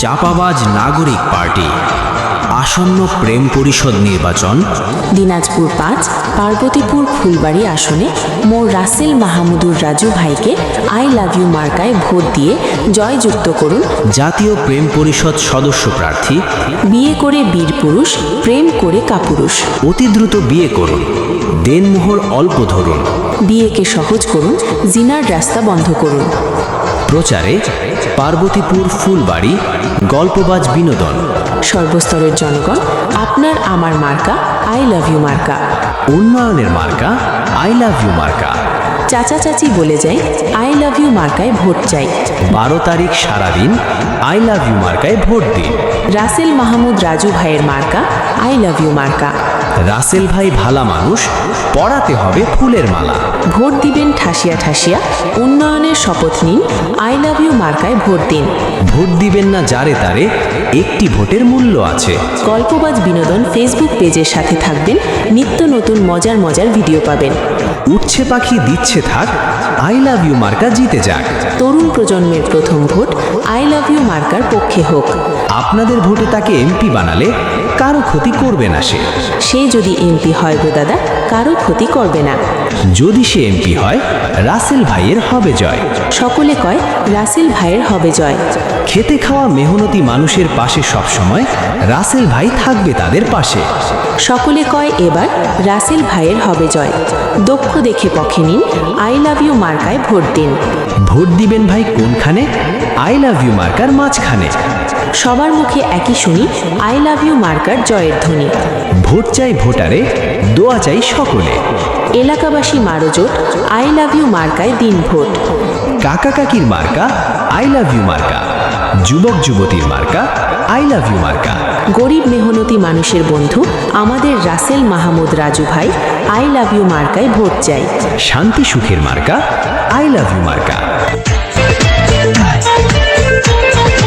চাপাবাজ নাগরিক পার্টি। আসন্ন প্রেম পরিষদ নির্বাচন। দিনাজপুর ৫ পার্বতীপুর ফুলবাড়ি আসনে মোর রাসেল মাহমুদুর রাজু ভাইকে আই লাভ ইউ মার্কায় ভোট দিয়ে জয়যুক্ত করুন। জাতীয় প্রেম পরিষদ সদস্য প্রার্থী। বিয়ে করে বীর পুরুষ, প্রেম করে কাপুরুষ। অতি দ্রুত বিয়ে করুন, দেনমোহর অল্প ধরুন। বিয়েকে সহজ করুন, জিনার রাস্তা বন্ধ করুন। প্রচারে পার্বতীপুর ফুলবাড়ি, গল্পবাজ বিনোদন। সর্বস্তরের জনগণ, আপনার আমার মার্কা আই লাভ ইউ মার্কা। উন্নয়নের মার্কা আই লাভ ইউ মার্কা। চাচা চাচি বলে যাই, আই লাভ ইউ মার্কায় ভোট চাই। 12 তারিখ সারাদিন আই লাভ ইউ মার্কায় ভোট দিন। রাসেল মাহমুদ রাজু ভাইয়ের মার্কা আই লাভ ইউ মার্কা। রাসেল ভাই ভালা মানুষ, পড়াতে হবে ফুলের মালা। ভোট দিবেন ঠাসিয়া ঠাসিয়া, উন্নয়নের শপথ নিন, আই লাভ ইউ মার্কায় ভোট দিন। ভোট দিবেন না যারে তারে, একটি ভোটের মূল্য আছে। গল্পবাজ বিনোদন ফেসবুক পেজের সাথে থাকবেন, নিত্য নতুন মজার মজার ভিডিও পাবেন। উঠছে পাখি দিচ্ছে থাক, আই লাভ ইউ মার্কা জিতে যাক। তরুণ প্রজন্মের প্রথম ভোট আই লাভ ইউ মার্কার পক্ষে হোক। আপনাদের ভোটে তাকে এমপি বানালে কারো ক্ষতি করবে না সে। সে যদি এমপি হয় গো দাদা, কারো ক্ষতি করবে না। যদি সে এমপি হয়, রাসেল ভাইয়ের হবে জয়। সকলে কয় রাসেল ভাইয়ের হবে জয়। খেতে খাওয়া মেহনতি মানুষের পাশে সবসময় রাসেল ভাই থাকবে তাদের পাশে। সকলে কয় এবার রাসেল ভাইয়ের হবে জয়। দক্ষ দেখে পক্ষে নিন, আই লাভ ইউ মার্কায় ভোট দিন। ভোট দিবেন ভাই কোনখানে? আই লাভ ইউ মার্কার মাঝখানে। সবার মুখে একই শুনি, আই লাভ ইউ মার্কার জয়ের ধ্বনি। ভোট চাই ভোটারে, দোয়া চাই সকলে। এলাকাবাসী মারোজোট, আই লাভ ইউ মার্কায় দিন ভোট। কাকা কাকির মার্কা আই লাভ ইউ মার্কা। যুবক যুবতীর মার্কা আই লাভ ইউ মার্কা। গরিব মেহনতি মানুষের বন্ধু আমাদের রাসেল মাহমুদ রাজু ভাই, আই লাভ ইউ মার্কায় ভোট চাই। শান্তি সুখের মার্কা আই লাভ ইউ মার্কা।